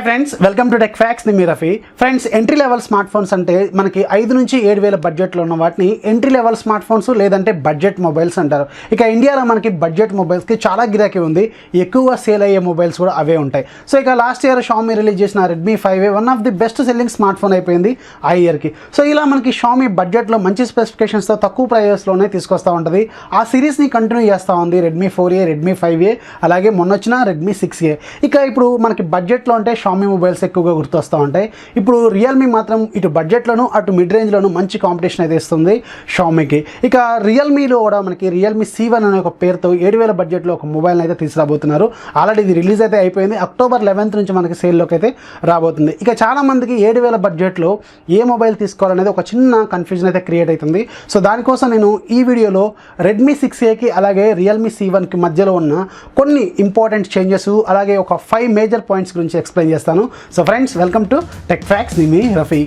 Hi friends, welcome to TechFacts. నేను Rafi. Friends, entry level smart phones అంటే మనకి 5 నుంచి 7,000 బడ్జెట్లో ఉన్న వాటిని ఎంట్రీ లెవెల్ స్మార్ట్ ఫోన్స్ లేదంటే బడ్జెట్ మొబైల్స్ అంటారు. ఇక ఇండియాలో మనకి బడ్జెట్ మొబైల్స్కి చాలా గిరాకీ ఉంది. ఎక్కువగా సేల్ అయ్యే మొబైల్స్ కూడా అవే ఉంటాయి. సో ఇక లాస్ట్ ఇయర్ షామీ రిలీజ్ చేసిన Redmi 5 one of the best selling smart phone అయిపోయింది ఆ ఇయర్కి. సో ఇలా మనకి షామీ బడ్జెట్లో మంచి స్పెసిఫికేషన్స్తో తక్కువ ప్రైజెస్లోనే తీసుకొస్తూ ఉంటుంది. ఆ సిరీస్ని కంటిన్యూ చేస్తూ ఉంది Redmi 4A, Redmi 5A, అలాగే మొన్న వచ్చిన Redmi 6A. ఇక ఇప్పుడు మనకి బడ్జెట్లో అంటే షామీ మొబైల్స్ ఎక్కువగా గుర్తొస్తూ ఉంటాయి. ఇప్పుడు రియల్మీ మాత్రం ఇటు బడ్జెట్లోను అటు మిడ్ రేంజ్లోను మంచి కాంపిటీషన్ అయితే ఇస్తుంది షామీకి. ఇక రియల్మీలో కూడా మనకి Realme C1 అనే ఒక పేరుతో 7,000 బడ్జెట్లో ఒక మొబైల్ని అయితే తీసుకురాబోతున్నారు. ఆల్రెడీ ఇది రిలీజ్ అయితే అయిపోయింది. October 11th నుంచి మనకి సేల్లోకి అయితే రాబోతుంది. ఇక చాలామందికి 7,000 బడ్జెట్లో ఏ మొబైల్ తీసుకోవాలనేది ఒక చిన్న కన్ఫ్యూజన్ అయితే క్రియేట్ అవుతుంది. సో దానికోసం నేను ఈ వీడియోలో Redmi 6Aకి అలాగే Realme C1కి మధ్యలో ఉన్న కొన్ని ఇంపార్టెంట్ చేంజెస్ అలాగే ఒక 5 మేజర్ పాయింట్స్ గురించి ఎక్స్ప్లెయిన్ చేస్తాను. So friends, welcome to TechFacts. నేను రఫీ.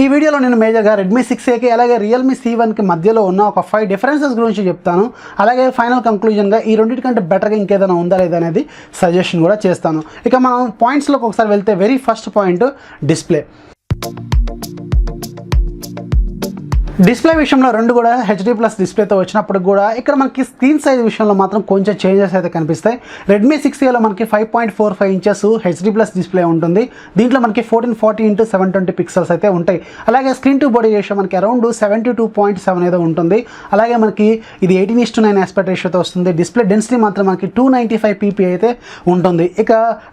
ఈ వీడియోలో నేను మేజర్గా Redmi 6Aకి అలాగే Realme C1కి మధ్యలో ఉన్న ఒక 5 డిఫరెన్సెస్ గురించి చెప్తాను. అలాగే ఫైనల్ కంక్లూజన్గా ఈ రెండింటికంటే బెటర్గా ఇంకేదైనా ఉందా లేదా అనేది సజెషన్ కూడా చేస్తాను. ఇక మనం పాయింట్స్లోకి ఒకసారి వెళ్తే వెరీ ఫస్ట్ పాయింట్ డిస్ప్లే విషయంలో రెండు కూడా HD+ డిస్ప్లేతో వచ్చినప్పుడు కూడా ఇక్కడ మనకి స్క్రీన్ సైజ్ విషయంలో మాత్రం కొంచెం చేంజెస్ అయితే కనిపిస్తాయి. Redmi 6Aలో మనకి 5.45 ఇంచెస్ HD+ డిస్ప్లే ఉంటుంది. దీంట్లో మనకి 1440x720 పిక్సెల్స్ అయితే ఉంటాయి. అలాగే స్క్రీన్ టు బాడీ రేషియో మనకి అరౌండ్ 72.7 ఏదో ఉంటుంది. అలాగే మనకి ఇది 18:9 ఆస్పెక్ట్ రేషియోతో వస్తుంది. డిస్ప్లే డెన్సిటీ మాత్రం మనకి 295 ppi అయితే ఉంటుంది. ఇక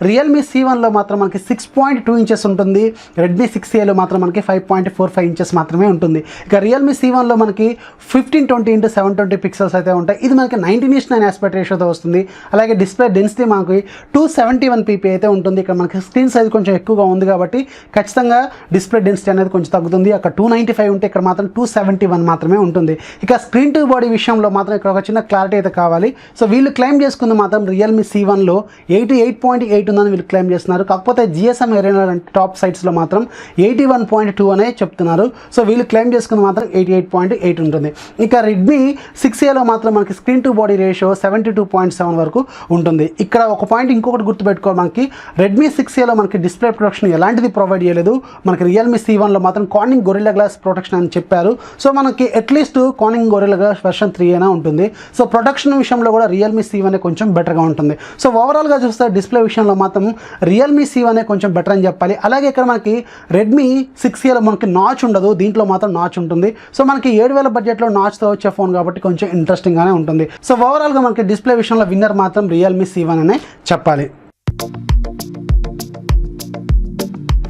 Realme C1లో మాత్రం మనకి 6.2 ఇంచెస్ ఉంటుంది. Redmi 6Aలో మాత్రం మనకి 5.45 ఇంచెస్ మాత్రమే ఉంటుంది. ఇక Realme C1లో మనకి 1520x720 పిక్సెల్స్ అయితే ఉంటాయి. ఇది మనకి 19:9 ఆస్పెక్ట్ రేషియోతో వస్తుంది. అలాగే డిస్ప్లే డెన్సిటీ మనకి 271 ppi అయితే ఉంటుంది. ఇక్కడ మనకి స్క్రీన్ సైజ్ కొంచెం ఎక్కువగా ఉంది కాబట్టి ఖచ్చితంగా డిస్ప్లే డెన్సిటీ అనేది కొంచెం తగ్గుతుంది. అక్కడ 295 ఉంటే ఇక్కడ మాత్రం 271 మాత్రమే ఉంటుంది. ఇక స్క్రీన్ టు బాడీ విషయంలో మాత్రం ఇక్కడ ఒక చిన్న క్లారిటీ అయితే కావాలి. సో వీళ్ళు క్లెయిమ్ చేసుకుంది మాత్రం Realme C1లో 88.8 ఉందని వీళ్ళు క్లెయిమ్ చేస్తున్నారు. కాకపోతే GSM ఏరియా టాప్ సైట్స్లో మాత్రం 81.2 అనే చెప్తున్నారు. సో వీళ్ళు క్లెయిమ్ చేసుకున్న మాత్రం 88.8 ఉంటుంది. ఇక Redmi 6Aలో మాత్రం మనకి స్క్రీన్ టు బాడీ రేషియో 72.7 వరకు ఉంటుంది. ఇక్కడ ఒక పాయింట్ ఇంకొకటి గుర్తుపెట్టుకోవాలి, మనకి Redmi 6Aలో మనకి డిస్ప్లే ప్రొటెక్షన్ ఎలాంటిది ప్రొవైడ్ చేయలేదు. మనకి Realme C1లో మాత్రం కార్నింగ్ గొరిల్లా గ్లాస్ ప్రొటెక్షన్ అని చెప్పారు. సో మనకి at least Corning Gorilla glass version 3 అయినా ఉంటుంది. సో ప్రొటెక్షన్ విషయంలో కూడా Realme C1 కొంచెం బెటర్గా ఉంటుంది. సో ఓవరాల్గా చూస్తే డిస్ప్లే విషయంలో మాత్రం Realme C1 కొంచెం బెటర్ అని చెప్పాలి. అలాగే ఇక్కడ మనకి Redmi 6Aలో మనకి నాచ్ ఉండదు, దీంట్లో మాత్రం నాచ్ ఉంటుంది. సో మనకి 7,000 బడ్జెట్లో నాచ్తో వచ్చే ఫోన్ కాబట్టి కొంచెం ఇంట్రెస్టింగ్గానే ఉంటుంది. సో ఓవరాల్గా మనకి డిస్ప్లే విషయంలో విన్నర్ మాత్రం Realme C1 అనే చెప్పాలి.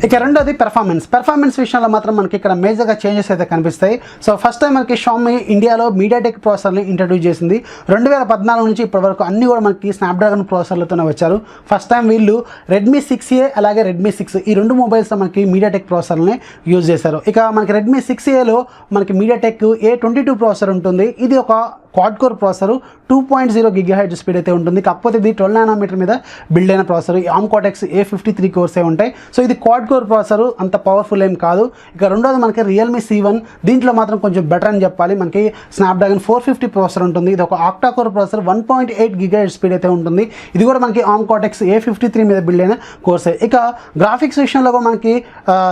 ఇక రెండోది పెర్ఫార్మెన్స్ విషయంలో మాత్రం మనకి ఇక్కడ మేజర్గా చేంజెస్ అయితే కనిపిస్తాయి. సో ఫస్ట్ టైం మనకి షామీ ఇండియాలో MediaTek ప్రాసెసర్ని ఇంట్రడ్యూస్ చేసింది. 2014 నుంచి ఇప్పటి వరకు అన్ని కూడా మనకి స్నాప్డ్రాగన్ ప్రాసెసర్లతోనే వచ్చారు. ఫస్ట్ టైం వీళ్ళు Redmi 6A అలాగే Redmi 6 ఈ రెండు మొబైల్స్లో మనకి MediaTek ప్రాసెసర్ని యూజ్ చేశారు. ఇక మనకి Redmi 6Aలో మనకి MediaTek A22 ప్రాసెసర్ ఉంటుంది. ఇది ఒక quad core processor, 2.0 GHz speed అయితే ఉంటుంది. కాకపోతే ఇది 12 nm మీద బిల్డ్ అయిన ప్రాసెసర్. ARM Cortex A53 కోర్సే ఉంటాయి. సో ఇది క్వాడ్ కోర్ ప్రాసెసర్, అంత పవర్ఫుల్ ఏం కాదు. ఇక రెండోది మనకి Realme C1, దీంట్లో మాత్రం కొంచెం బెటర్ అని చెప్పాలి. మనకి స్నాప్డ్రాగన్ 450 ప్రాసెసర్ ఉంటుంది. ఇది ఒక octa core processor, 1.8 GHz speed అయితే ఉంటుంది. ఇది కూడా మనకి ARM Cortex A53 మీద బిల్డ్ అయిన కోర్సే. ఇక గ్రాఫిక్స్ విషయంలో కూడా మనకి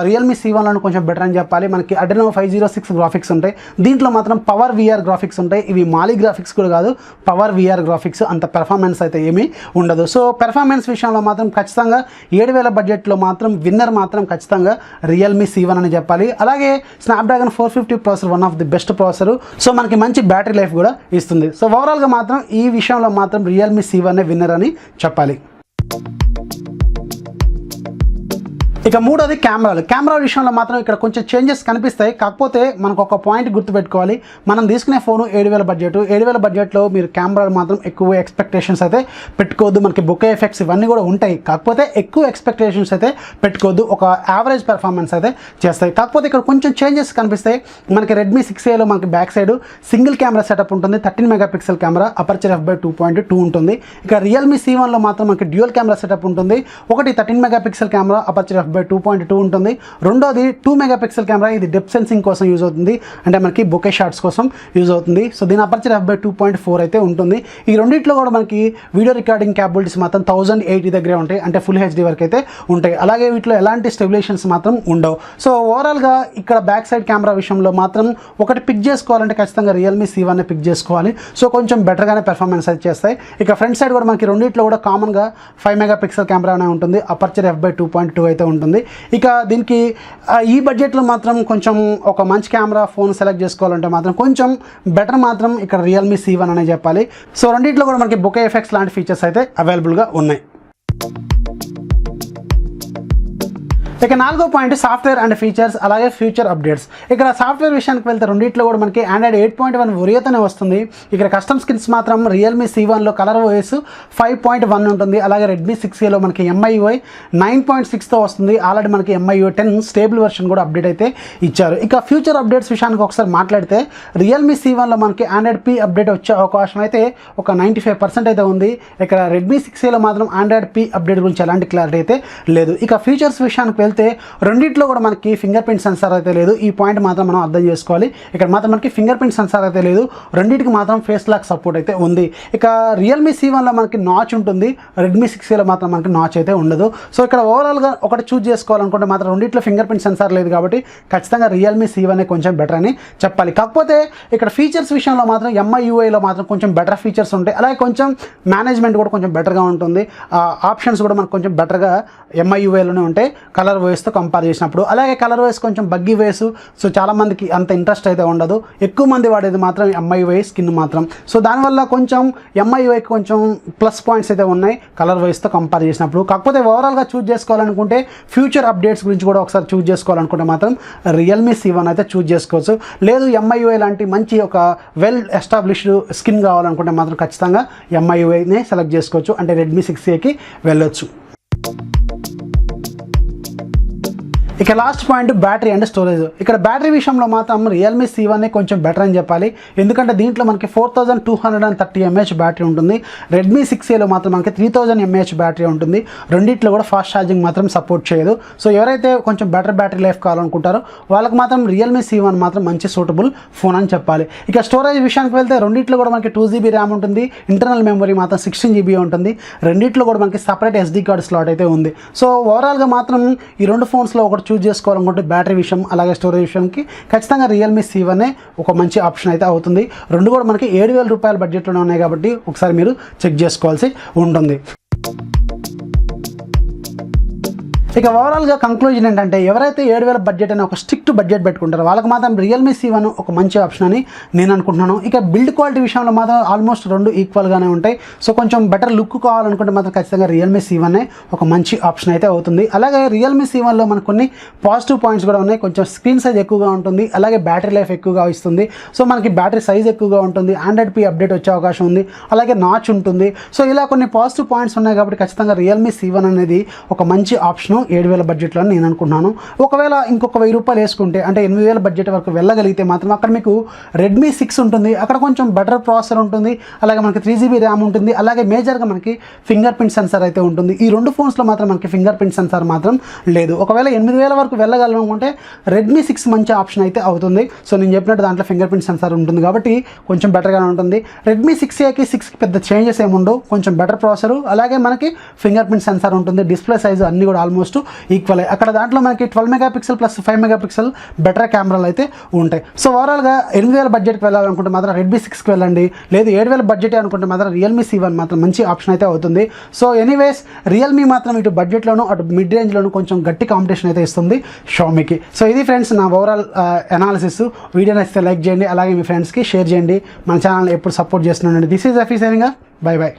Realme C1లో కొంచెం బెటర్ అని చెప్పాలి. మనకి Adreno 506 గ్రాఫిక్స్ ఉంటాయి. దీంట్లో మాత్రం పవర్ VR గ్రాఫిక్స్ ఉంటాయి. ఇవి మాలి గ్రాఫిక్స్ కూడా కాదు, పవర్ VR గ్రాఫిక్స్. అంత పెర్ఫార్మెన్స్ అయితే ఏమీ ఉండదు. సో పెర్ఫార్మెన్స్ విషయంలో మాత్రం ఖచ్చితంగా 7,000 బడ్జెట్లో మాత్రం విన్నర్ మాత్రం ఖచ్చితంగా Realme C1 అని చెప్పాలి. అలాగే Snapdragon 450 processor one of the best processor. So మనకి మంచి బ్యాటరీ లైఫ్ కూడా ఇస్తుంది. సో ఓవరాల్గా మాత్రం ఈ విషయంలో మాత్రం Realme C1 విన్నర్ అని చెప్పాలి. ఇక మూడోది కెమెరా విషయంలో మాత్రం ఇక్కడ కొంచెం చేంజెస్ కనిపిస్తాయి. కాకపోతే మనకు ఒక పాయింట్ గుర్తుపెట్టుకోవాలి, మనం తీసుకునే ఫోను 7,000 బడ్జెట్లో మీరు కెమెరాలు మాత్రం ఎక్కువ ఎక్స్పెక్టేషన్స్ అయితే పెట్టుకోవద్దు. మనకి బొకే ఎఫెక్ట్స్ ఇవన్నీ కూడా ఉంటాయి. కాకపోతే ఎక్కువ ఎక్స్పెక్టేషన్స్ అయితే పెట్టుకోవద్దు. ఒక యావరేజ్ పెర్ఫార్మెన్స్ అయితే చేస్తాయి. కాకపోతే ఇక్కడ కొంచెం చేంజెస్ కనిపిస్తాయి. మనకి Redmi 6Aలో మనకి back side single camera setup ఉంటుంది. 13 MP కెమెరా, అపర్చర్ f/2.2 ఉంటుంది. ఇక Realme C1లో మాత్రం మనకి డ్యూయల్ కెమెరా సెటప్ ఉంటుంది. ఒకటి 13 MP camera, aperture f f/2.2 ఉంటుంది. రెండోది 2 మెగాపిక్సెల్ కెమెరా, ఇది డెప్త్ సెన్సింగ్ కోసం యూజ్ అవుతుంది, అంటే మనకి బొకే షాట్స్ కోసం యూజ్ అవుతుంది. సో దీని అపర్చర్ f/2.4 అయితే ఉంటుంది. ఈ రెండిట్లో కూడా మనకి వీడియో రికార్డింగ్ క్యాపబిలిటీస్ మాత్రం 1080 దగ్గరే ఉంటాయి, అంటే ఫుల్ హెచ్డి వరకు అయితే ఉంటాయి. అలాగే వీటిలో ఎలాంటి స్టెబిలేషన్స్ మాత్రం ఉండవు. సో ఓవరాల్గా ఇక్కడ బ్యాక్ సైడ్ కెమెరా విషయంలో మాత్రం ఒకటి పిక్ చేసుకోవాలంటే ఖచ్చితంగా రియల్మీ C1 పిక్ చేసుకోవాలి. సో కొంచెం బెటర్గానే పెర్ఫార్మెన్స్ అయితే చేస్తాయి. ఇక ఫ్రంట్ సైడ్ కూడా మనకి రెండిట్లో కూడా కామన్గా 5 మెగాపిక్సెల్ కెమెరా అనే ఉంటుంది, అపర్చర్ f/2.2 అయితే ఉంటుంది. ఇక దీనికి ఈ బడ్జెట్లో మాత్రం కొంచెం ఒక మంచి కెమెరా ఫోన్ సెలెక్ట్ చేసుకోవాలంటే మాత్రం కొంచెం బెటర్ మాత్రం ఇక్కడ రియల్మీ C1 అనే చెప్పాలి. సో రెండిట్లో కూడా మనకి బొకే ఎఫెక్ట్స్ లాంటి ఫీచర్స్ అయితే అవైలబుల్గా ఉన్నాయి. ఇక 4వ పాయింట్ సాఫ్ట్వేర్ అండ్ ఫీచర్స్, అలాగే ఫ్యూచర్ అప్డేట్స్. ఇక్కడ సాఫ్ట్వేర్ విషయానికి వెళ్తే రెండిట్లో కూడా మనకి ఆండ్రాయిడ్ 8.1 ఒరియోతోనే వస్తుంది. ఇక్కడ కస్టమ్ స్కిన్స్ మాత్రం రియల్మీ C1లో కలర్ ఓఎస్ 5.1 ఉంటుంది. అలాగే రెడ్మీ 6Aలో మనకి MIUI 9.6తో వస్తుంది. ఆల్రెడీ మనకి MIUI 10 స్టేబుల్ వెర్షన్ కూడా అప్డేట్ అయితే ఇచ్చారు. ఇక ఫ్యూచర్ అప్డేట్స్ విషయానికి ఒకసారి మాట్లాడితే రియల్మీ C1లో మనకి ఆండ్రాయిడ్ P అప్డేట్ వచ్చే అవకాశం అయితే ఒక 95% అయితే ఉంది. ఇక్కడ రెడ్మీ 6Aలో మాత్రం ఆండ్రాయిడ్ P అప్డేట్ గురించి ఎలాంటి క్లారిటీ అయితే లేదు. ఇక ఫీచర్స్ విషయానికి వెళ్తే రెండిట్లో కూడా మనకి ఫింగర్ ప్రింట్ సెన్సార్ అయితే లేదు. ఈ పాయింట్ మాత్రం మనం అర్థం చేసుకోవాలి. ఇక్కడ మాత్రం మనకి ఫింగర్ ప్రింట్ సెన్సార్ అయితే లేదు, రెండింటికి మాత్రం ఫేస్ లాక్ సపోర్ట్ అయితే ఉంది. ఇక రియల్మీ C1లో మనకి నాచ్ ఉంటుంది, రెడ్మీ 6Aలో మాత్రం మనకి నాచ్ అయితే ఉండదు. సో ఇక్కడ ఓవరాల్గా ఒకటి చూస్ చేసుకోవాలనుకుంటే మాత్రం రెండిట్లో ఫింగర్ ప్రింట్ సెన్సార్ లేదు కాబట్టి ఖచ్చితంగా రియల్మీ C1 కొంచెం బెటర్ అని చెప్పాలి. కాకపోతే ఇక్కడ ఫీచర్స్ విషయంలో మాత్రం MIUIలో మాత్రం కొంచెం బెటర్ ఫీచర్స్ ఉంటాయి. అలాగే కొంచెం మేనేజ్మెంట్ కూడా కొంచెం బెటర్గా ఉంటుంది. ఆప్షన్స్ కూడా మనకు కొంచెం బెటర్గా MIUIలోనే ఉంటాయి కలర్ వాయిస్తో కంపేర్ చేసినప్పుడు. అలాగే కలర్ వాయిస్ కొంచెం బగ్గీ వాయిస్, సో చాలామందికి అంత ఇంట్రెస్ట్ అయితే ఉండదు. ఎక్కువ మంది వాడేది మాత్రం MIUI స్కిన్ మాత్రం. సో దానివల్ల కొంచెం MIUIకి కొంచెం ప్లస్ పాయింట్స్ అయితే ఉన్నాయి కలర్ వాయిస్తో కంపేర్ చేసినప్పుడు. కాకపోతే ఓవరాల్గా చూస్ చేసుకోవాలనుకుంటే ఫ్యూచర్ అప్డేట్స్ గురించి కూడా ఒకసారి చూస్ చేసుకోవాలనుకుంటే మాత్రం రియల్మీ C1 అయితే చూస్ చేసుకోవచ్చు. లేదు MIUI లాంటి మంచి ఒక వెల్ ఎస్టాబ్లిష్డ్ స్కిన్ కావాలనుకుంటే మాత్రం ఖచ్చితంగా MIUIనే సెలెక్ట్ చేసుకోవచ్చు, అంటే రెడ్మీ 6Aకి వెళ్ళొచ్చు. ఇక last point battery and storage. ఇక్కడ బ్యాటరీ విషయంలో మాత్రం రియల్మీ C1 కొంచెం బెటర్ అని చెప్పాలి. ఎందుకంటే దీంట్లో మనకి 4230 mAh బ్యాటరీ ఉంటుంది. రెడ్మీ 6Aలో మాత్రం మనకి 3000 mAh బ్యాటరీ ఉంటుంది. రెండిట్లో కూడా ఫాస్ట్ ఛార్జింగ్ మాత్రం సపోర్ట్ చేయదు. సో ఎవరైతే కొంచెం బెటర్ బ్యాటరీ లైఫ్ కావాలనుకుంటారో వాళ్ళకి మాత్రం రియల్మీ C1 మాత్రం మంచి సూటబుల్ ఫోన్ అని చెప్పాలి. ఇక స్టోరేజ్ విషయానికి వెళ్తే రెండిట్లో కూడా మనకి 2GB ర్యామ్ ఉంటుంది, ఇంటర్నల్ మెమరీ మాత్రం 16GB ఉంటుంది. రెండిట్లో కూడా మనకి సపరేట్ SD కార్డ్ స్లాట్ అయితే ఉంది. సో ఓవరాల్గా మాత్రం ఈ రెండు ఫోన్స్లో ఒకటి చూస్ చేసుకోవాలనుకుంటే బ్యాటరీ విషయం అలాగే స్టోరేజ్ విషయానికి ఖచ్చితంగా రియల్మీ C1 ఒక మంచి ఆప్షన్ అయితే అవుతుంది. రెండు కూడా మనకి 7000 రూపాయల బడ్జెట్లోనే ఉన్నాయి కాబట్టి ఒకసారి మీరు చెక్ చేసుకోవాల్సి ఉంటుంది. ఇక ఓవరాల్గా కంక్లూజన్ ఏంటంటే ఎవరైతే 7000 బడ్జెట్ అని ఒక స్ట్రిక్ట్ బడ్జెట్ పెట్టుకుంటారో వాళ్ళకి మాత్రం రియల్మీ C1 ఒక మంచి ఆప్షన్ అని నేను అనుకుంటున్నాను. ఇక బిల్డ్ క్వాలిటీ విషయంలో మాత్రం ఆల్మోస్ట్ రెండు ఈక్వల్గానే ఉంటాయి. సో కొంచెం బెటర్ లుక్ కావాలనుకుంటే మాత్రం ఖచ్చితంగా రియల్మీ C1 ఒక మంచి ఆప్షన్ అయితే అవుతుంది. అలాగే రియల్మీ C1లో మనకు కొన్ని పాజిటివ్ పాయింట్స్ కూడా ఉన్నాయి. కొంచెం స్క్రీన్ సైజ్ ఎక్కువగా ఉంటుంది, అలాగే బ్యాటరీ లైఫ్ ఎక్కువగా ఇస్తుంది. సో మనకి బ్యాటరీ సైజ్ ఎక్కువగా ఉంటుంది, ఆండ్రాయిడ్ P అప్డేట్ వచ్చే అవకాశం ఉంది, అలాగే నాచ్ ఉంటుంది. సో ఇలా కొన్ని పాజిటివ్ పాయింట్స్ ఉన్నాయి కాబట్టి ఖచ్చితంగా రియల్మీ C1 అనేది ఒక మంచి ఆప్షన్ 7000 బడ్జెట్లో నేను అనుకుంటున్నాను. ఒకవేళ ఇంకొక 1000 రూపాయలు వేసుకుంటే అంటే 8000 బడ్జెట్ వరకు వెళ్ళగలిగితే మాత్రం అక్కడ మీకు రెడ్మీ 6 ఉంటుంది, అక్కడ కొంచెం బెటర్ ప్రాసెసర్ ఉంటుంది, అలాగే మనకి 3GB ర్యామ్ ఉంటుంది, అలాగే మేజర్గా మనకి ఫింగర్ ప్రింట్ సెన్సార్ అయితే ఉంటుంది. ఈ రెండు ఫోన్స్లో మాత్రం మనకి ఫింగర్ ప్రింట్ సెన్సార్ మాత్రం లేదు. ఒకవేళ 8000 వరకు వెళ్ళగలనుకుంటే రెడ్మీ 6 మంచి ఆప్షన్ అయితే అవుతుంది. సో నేను చెప్పినట్టు దాంట్లో ఫింగర్ ప్రింట్ సెన్సార్ ఉంటుంది కాబట్టి కొంచెం బెటర్గానే ఉంటుంది. రెడ్మీ 6Aకి 6కి పెద్ద చేంజెస్ ఏముండవు, కొంచెం బెటర్ ప్రాసెసర్, అలాగే మనకి ఫింగర్ ప్రింట్ సెన్సార్ ఉంటుంది. డిస్ప్లే సైజు అన్నీ కూడా ఆల్మోస్ట్ ఈక్వల్. అక్కడ దాంట్లో మనకి 12 మెగాపిక్సెల్ ప్లస్ 5 మెగాపిక్సెల్ బెటర్ కెమెరాలు అయితే ఉంటాయి. సో ఓవరాల్గా 8000 బడ్జెట్కి వెళ్ళాలనుకుంటే మాత్రం రెడ్మీ 6కి వెళ్ళండి. లేదు 7000 బడ్జెట్ అనుకుంటే మాత్రం రియల్మీ C1 మాత్రం మంచి ఆప్షన్ అయితే అవుతుంది. సో ఎనీవేస్ రియల్మీ మాత్రం ఇటు బడ్జెట్లోను అటు మిడ్ రేంజ్లోను కొంచెం గట్టి కాంపిటీషన్ అయితే ఇస్తుంది షామీకి. సో ఇది ఫ్రెండ్స్ నా ఓవరాల్ అనాలిసిస్. వీడియో నచ్చితే లైక్ చేయండి, అలాగే మీ ఫ్రెండ్స్కి షేర్ చేయండి. మన ఛానల్ ఎప్పుడు సపోర్ట్ చేస్తున్నానండి. This is Rafi signing. By by.